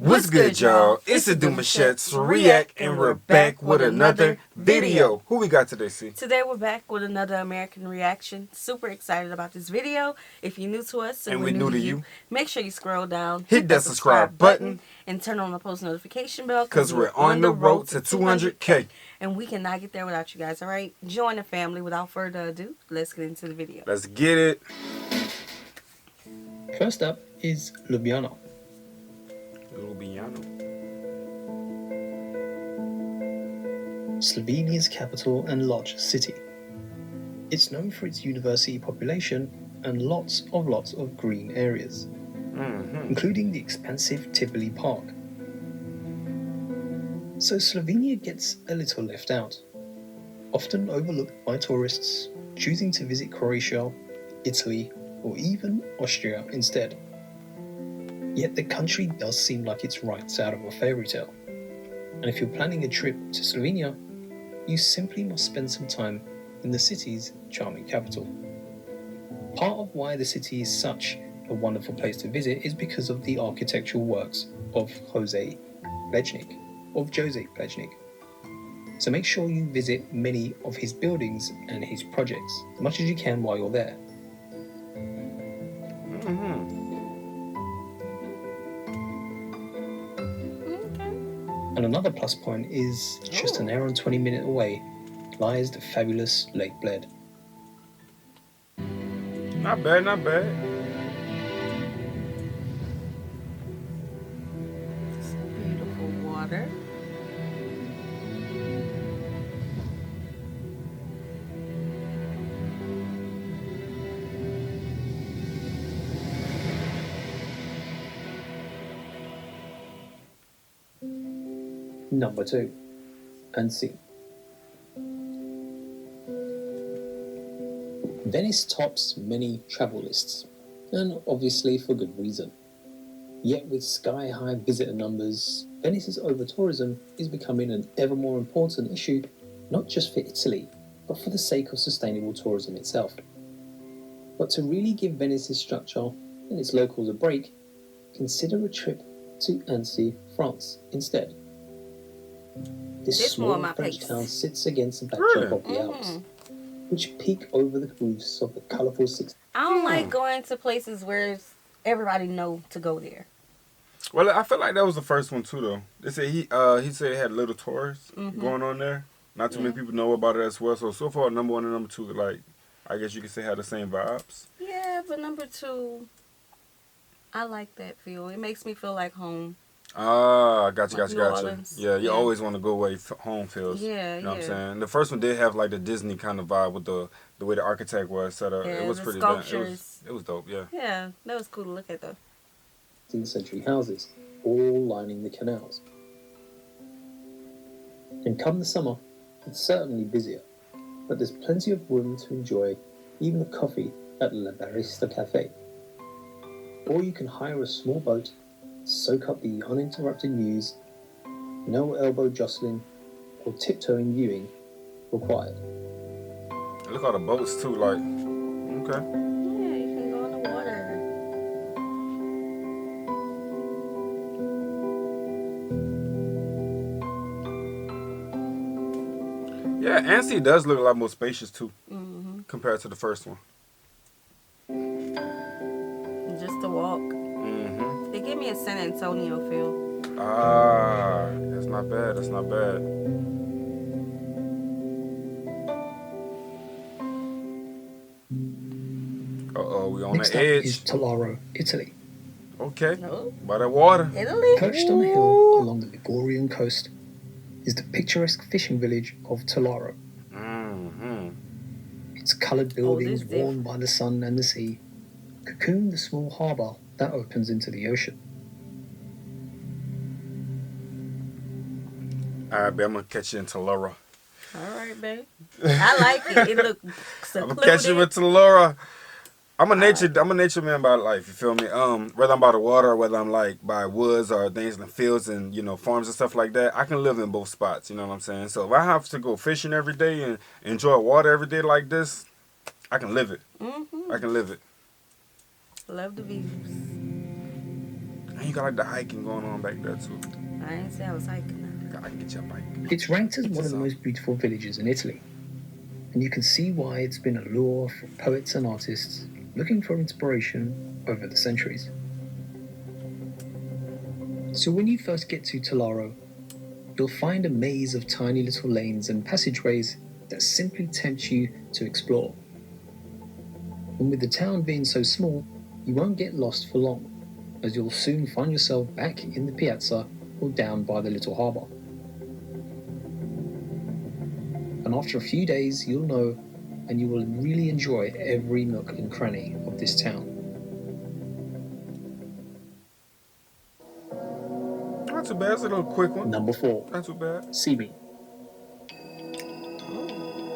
What's good, y'all? It's the Demouchets REACT, and we're back with another video. Who we got today, C? Today we're back with another American reaction. Super excited about this video. If you're new to us and we're new to you, make sure you scroll down, hit that subscribe button, and turn on the post notification bell because we're on the road to 200K. And we cannot get there without you guys, all right? Join the family. Without further ado, let's get into the video. Let's get it. First up is Ljubljana. Slovenia's capital and largest city. It's known for its university population and lots of green areas, including the expansive Tivoli Park. So Slovenia gets a little left out, often overlooked by tourists choosing to visit Croatia, Italy, or even Austria instead. Yet the country does seem like it's right out of a fairy tale. And if you're planning a trip to Slovenia, you simply must spend some time in the city's charming capital. Part of why the city is such a wonderful place to visit is because of the architectural works of Jose Plečnik. So make sure you visit many of his buildings and his projects as much as you can while you're there. And another plus point is just an hour and 20 minutes away lies the fabulous Lake Bled. Not bad, not bad. Beautiful water. Number 2, Annecy. Venice tops many travel lists, and obviously for good reason. Yet with sky-high visitor numbers, Venice's over-tourism is becoming an ever more important issue, not just for Italy, but for the sake of sustainable tourism itself. But to really give Venice's structure and its locals a break, consider a trip to Annecy, France instead. This small French town sits against the backdrop of the Alps, which peek over the roofs of the colourful six. I don't like going to places where everybody know to go there. Well, I feel like that was the first one too, though. They said he said it had little tours going on there. Not too many people know about it as well. So far, number 1 and number 2, like, I guess you could say had the same vibes. Yeah, but number 2, I like that feel. It makes me feel like home. Ah, gotcha. Orleans. Yeah, you always want to go where home feels. Yeah, you know what I'm saying? The first one did have like the Disney kind of vibe with the way the architect was set up. Yeah, it was the pretty sculptures. It was dope, yeah. Yeah, that was cool to look at though. 16th century houses, all lining the canals. And come the summer, it's certainly busier, but there's plenty of room to enjoy even a coffee at La Barista Cafe. Or you can hire a small boat, soak up the uninterrupted news, no elbow jostling or tiptoeing viewing required. Look at all the boats too, like, okay. Yeah, you can go in the water. Yeah, Annecy does look a lot more spacious too, compared to the first one. Just to walk. They give me a San Antonio feel. Ah, that's not bad. That's not bad. We on Next the up edge. is Tellaro, Italy. Okay, Oh. by the water. Italy. Perched on a hill along the Ligurian coast is the picturesque fishing village of Tellaro. Its coloured buildings warmed by the sun and the sea cocoon the small harbour that opens into the ocean. Alright, babe, I'm gonna catch you in Tellura. Alright, babe. I like it. It look secluded. I'm gonna catch you in Tellura. I'm a nature man by life, you feel me? Whether I'm by the water or whether I'm like by woods or things in the fields and, you know, farms and stuff like that, I can live in both spots, you know what I'm saying? So if I have to go fishing every day and enjoy water every day like this, I can live it. I can live it. Love the views. And you got like the hiking going on back there too. I didn't say I was hiking. I can get you a bike. It's ranked as one of the most beautiful villages in Italy, and you can see why it's been a lure for poets and artists looking for inspiration over the centuries. So when you first get to Tellaro, you'll find a maze of tiny little lanes and passageways that simply tempt you to explore. And with the town being so small, you won't get lost for long, as you'll soon find yourself back in the piazza or down by the little harbour. And after a few days, you'll know, and you will really enjoy every nook and cranny of this town. Not too bad. It's a little quick one. Number 4. Not too bad. Seamead.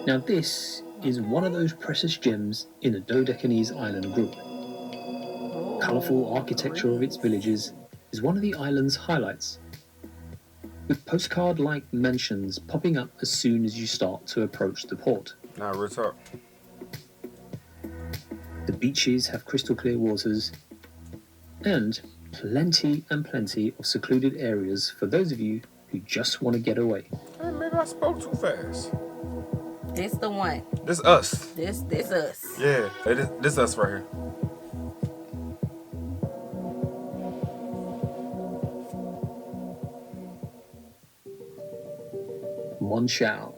Now this is one of those precious gems in the Dodecanese island group. Colourful architecture of its villages is one of the island's highlights, with postcard-like mansions popping up as soon as you start to approach the port. Nah, real talk. The beaches have crystal clear waters and plenty of secluded areas for those of you who just want to get away. Hey, maybe I spoke too fast. This the one. This us. This us. Yeah, hey, this us right here. Monschau.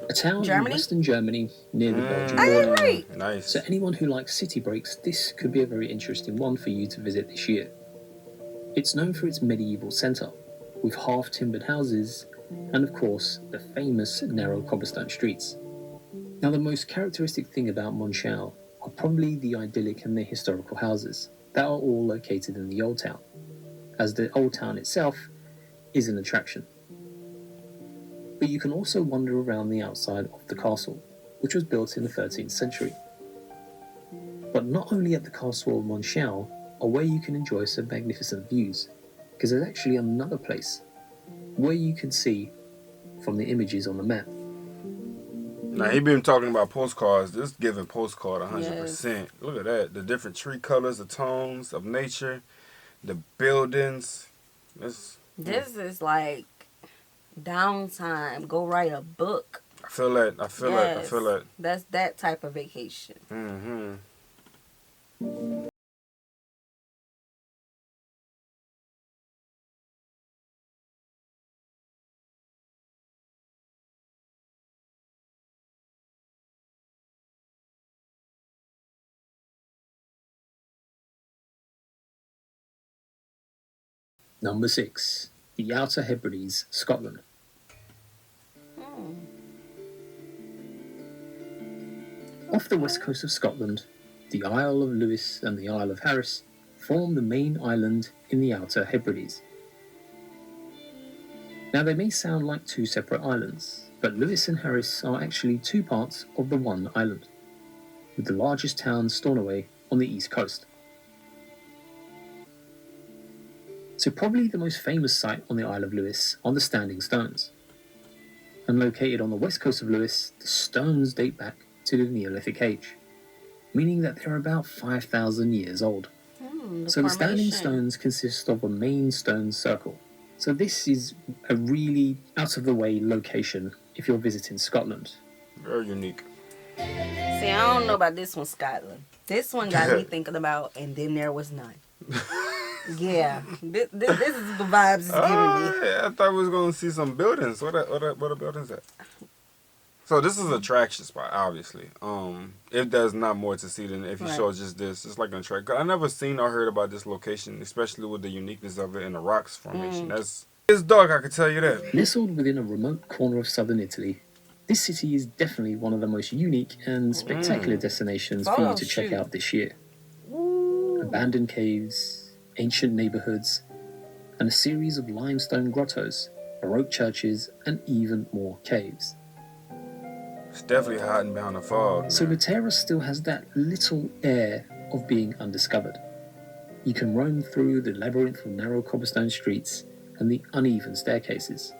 A town Germany? in western Germany near the Belgian I border. agree. Nice. So anyone who likes city breaks, this could be a very interesting one for you to visit this year. It's known for its medieval centre, with half-timbered houses and of course the famous narrow cobblestone streets. Now the most characteristic thing about Monschau are probably the idyllic and the historical houses that are all located in the old town, as the old town itself is an attraction. But you can also wander around the outside of the castle, which was built in the 13th century. But not only at the castle of Monschau are where you can enjoy some magnificent views, because there's actually another place where you can see from the images on the map. Now, he been talking about postcards. This giving postcard 100%. Look at that. The different tree colors, the tones of nature, the buildings. This is like downtime. Go write a book. I feel that. That's that type of vacation. Mm-hmm. Number 6. The Outer Hebrides, Scotland. Off the west coast of Scotland, the Isle of Lewis and the Isle of Harris form the main island in the Outer Hebrides. Now they may sound like two separate islands, but Lewis and Harris are actually two parts of the one island, with the largest town Stornoway on the east coast. So probably the most famous site on the Isle of Lewis are the Standing Stones. And located on the west coast of Lewis, the stones date back to the Neolithic Age, meaning that they're about 5,000 years old. So the Standing Stones consist of a main stone circle. So this is a really out-of-the-way location if you're visiting Scotland. Very unique. See, I don't know about this one, Scotland. This one got me thinking about, and then there was none. Yeah, this is the vibes it's giving me. Yeah, I thought we was gonna see some buildings. What are buildings at? So this is an attraction spot, obviously. If there's not more to see than if you show just this, it's like an attraction. I never seen or heard about this location, especially with the uniqueness of it and the rocks formation. It's dark, I can tell you that. Nestled within a remote corner of southern Italy, this city is definitely one of the most unique and spectacular destinations for you to check out this year. Abandoned caves, ancient neighbourhoods, and a series of limestone grottos, Baroque churches, and even more caves. It's definitely hiding behind the fog. So Matera still has that little air of being undiscovered. You can roam through the labyrinth of narrow cobblestone streets and the uneven staircases.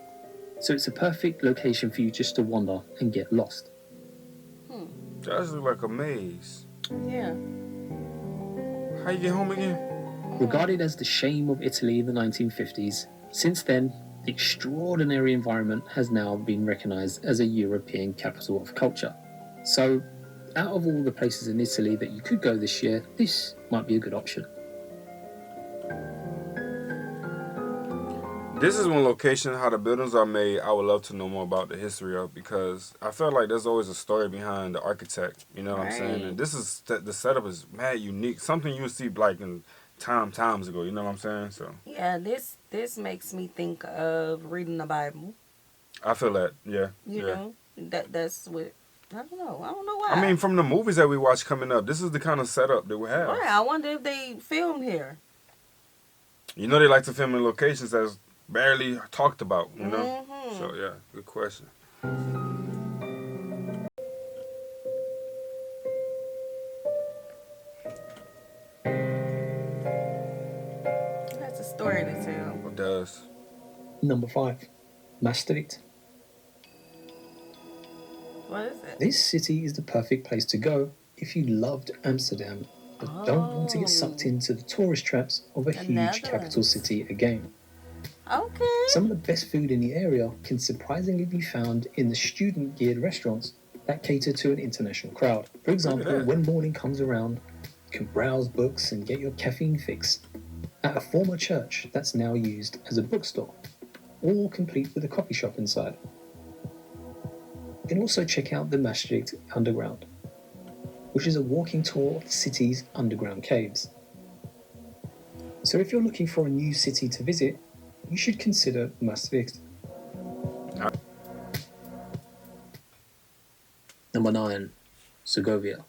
So it's a perfect location for you just to wander and get lost. That looks like a maze. Yeah. How you get home again? Regarded as the shame of Italy in the 1950s, since then, the extraordinary environment has now been recognised as a European capital of culture. So, out of all the places in Italy that you could go this year, this might be a good option. This is one location, how the buildings are made, I would love to know more about the history of, because I feel like there's always a story behind the architect, you know what I'm saying? And this is, the setup is mad unique, something you would see like in times ago, you know what I'm saying? So Yeah, this makes me think of reading the Bible. I feel that, yeah. You know, that's what, I don't know why. I mean, from the movies that we watch coming up, this is the kind of setup that we have. Right, I wonder if they filmed here. You know, they like to film in locations that's barely talked about, you know? Mm-hmm. So, yeah, good question. That's a story to tell. It does. Number 5. Maastricht. What is it? This city is the perfect place to go if you loved Amsterdam but don't want to get sucked into the tourist traps of a huge capital city again. Okay. Some of the best food in the area can surprisingly be found in the student-geared restaurants that cater to an international crowd. For example, when morning comes around, you can browse books and get your caffeine fix at a former church that's now used as a bookstore, all complete with a coffee shop inside. You can also check out the Maastricht Underground, which is a walking tour of the city's underground caves. So if you're looking for a new city to visit, you should consider Maastricht. Number 9. Segovia.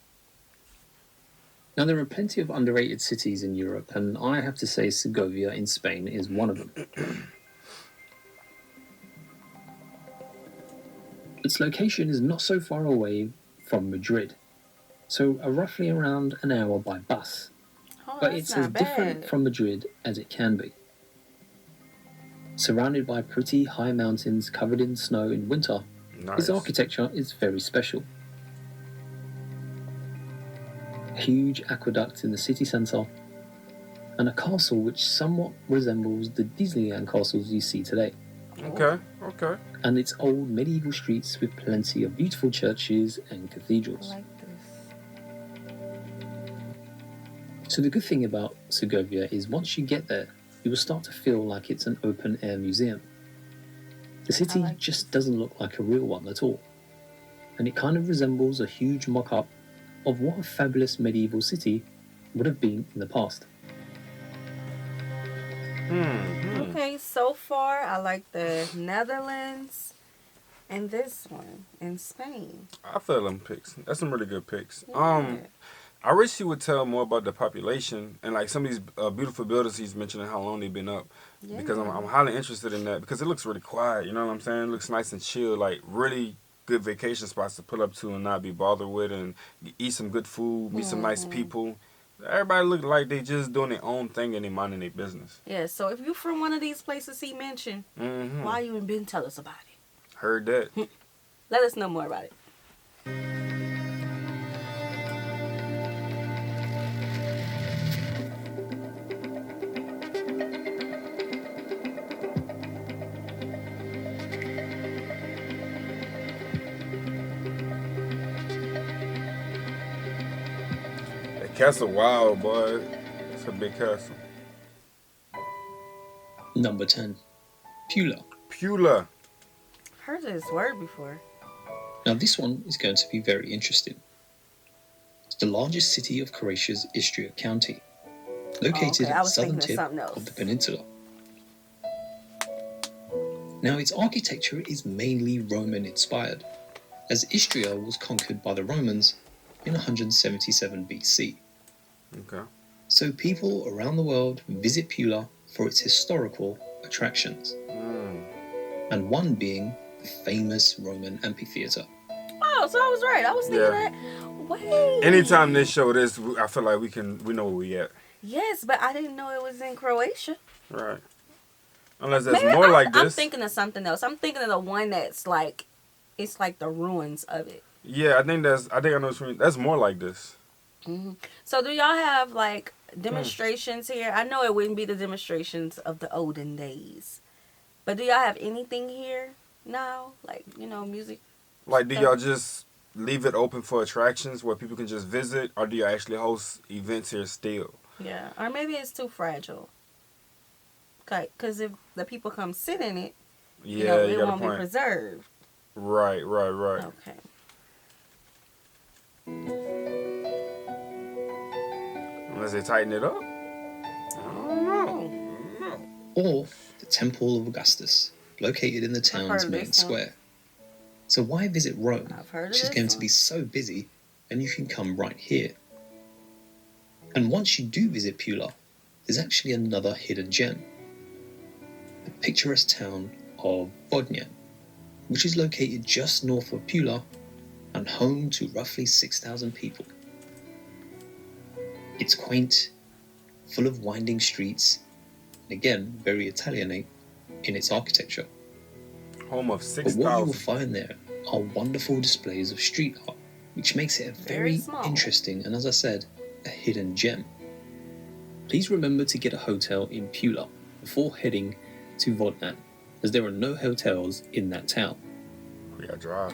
Now, there are plenty of underrated cities in Europe, and I have to say Segovia in Spain is one of them. Its location is not so far away from Madrid, so roughly around an hour by bus. But it's as different from Madrid as it can be. Surrounded by pretty high mountains covered in snow in winter, its architecture is very special. A huge aqueduct in the city centre, and a castle which somewhat resembles the Disneyland castles you see today. Okay. And its old medieval streets with plenty of beautiful churches and cathedrals. I like this. So the good thing about Segovia is once you get there, you will start to feel like it's an open-air museum. The city just doesn't look like a real one at all, and it kind of resembles a huge mock-up of what a fabulous medieval city would have been in the past. Okay, so far I like the Netherlands and this one in Spain. I feel them picks. That's some really good picks. Yeah. I wish he would tell more about the population and like some of these beautiful buildings he's mentioning how long they've been up. Yeah. Because I'm highly interested in that because it looks really quiet. You know what I'm saying? It looks nice and chill, like really good vacation spots to pull up to and not be bothered with, and eat some good food, meet some nice people. Everybody look like they just doing their own thing and they minding their business. Yeah, so if you're from one of these places he mentioned, why you ain't been tell us about it? Heard that. Let us know more about it. Castle, wow, boy. It's a big castle. Number 10. Pula. Pula. Heard this word before. Now this one is going to be very interesting. It's the largest city of Croatia's Istria County, located at the southern tip of the peninsula. Now its architecture is mainly Roman inspired, as Istria was conquered by the Romans in 177 BC. Okay. So people around the world visit Pula for its historical attractions, and one being the famous Roman amphitheater. Oh, so I was right. I was thinking that. Wait. Anytime they show this, I feel like we know where we at. Yes, but I didn't know it was in Croatia. Right. Unless there's more like this. I'm thinking of something else. I'm thinking of the one that's like, it's like the ruins of it. Yeah, I think I know what you mean. That's more like this. So do y'all have like Demonstrations here. I know it wouldn't be the demonstrations of the olden days. But do y'all have anything here now? Like, you know, music? Like, do stuff? y'all just leave it open for attractions where people can just visit, or do you actually host events here still? Yeah. Or maybe it's too fragile. Because if the people come sit in it, Yeah, you know, you it got a won't be point. preserved. Right. Okay. Unless they tighten it up. I don't know. Or the Temple of Augustus, located in the heard town's of main this one. square. So why visit Rome, I've heard of which is this going to one. be so busy, and you can come right here? And once you do visit Pula, there's actually another hidden gem. The picturesque town of Vodnjan, which is located just north of Pula and home to roughly 6,000 people. It's quaint, full of winding streets, and again, very Italianate in its architecture. Home of But what you will 6,000. find there are wonderful displays of street art, which makes it a Very very small. interesting and, as I said, a hidden gem. Please remember to get a hotel in Pula before heading to Vodnjan, as there are no hotels in that town. We gotta drive.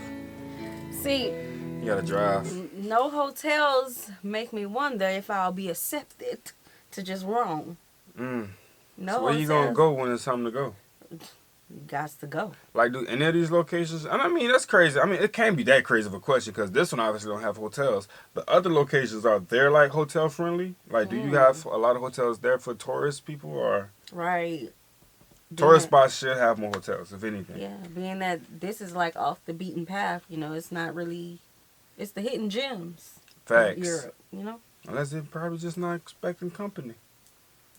See, You gotta drive. no hotels make me wonder if I'll be accepted to just roam. Mm. No So where you gonna go when it's time to go? Got to go. Like, do any of these locations? And I mean, that's crazy. I mean, it can't be that crazy of a question because this one obviously don't have hotels. The other locations, are they like hotel friendly? Like, do you have a lot of hotels there for tourist people, or Right. tourist Being spots should have more hotels, if anything? that- Yeah, being that this is like off the beaten path, you know, it's not really, it's the hidden gems Facts. of Europe, you know? Unless they're probably just not expecting company.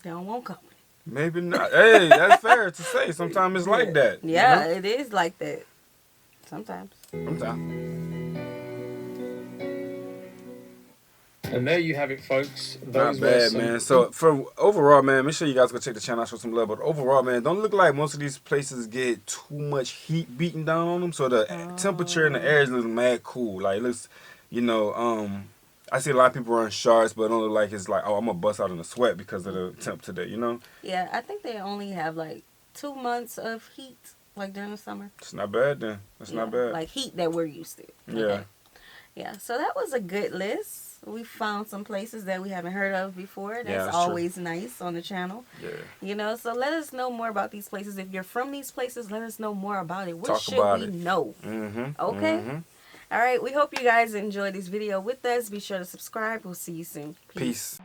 They don't want company. Maybe not. Hey, that's fair to say. Sometimes it's like that. you Yeah, know? it is like that. Sometimes. Sometimes. And there you have it, folks. Not Those were bad, some man. So for overall, man, make sure you guys go check the channel out, show some love. But overall, man, don't look like most of these places get too much heat beating down on them. So the temperature in the air is looking mad cool. Like it looks, you know, I see a lot of people wearing shorts, but it don't look like it's like, oh, I'm gonna bust out in a sweat because of the temp today. You know, Yeah, I think they only have like 2 months of heat, like during the summer. it's not bad then. It's not Yeah, bad. Like heat that we're used to. Yeah. Okay. Yeah, so that was a good list. We found some places that we haven't heard of before. That's that's true. always nice on the channel. Yeah. You know, so let us know more about these places. If you're from these places, let us know more about it. What Talk should about we it. know? Mm-hmm. Okay? Mm-hmm. All right, we hope you guys enjoyed this video with us. Be sure to subscribe. We'll see you soon. Peace.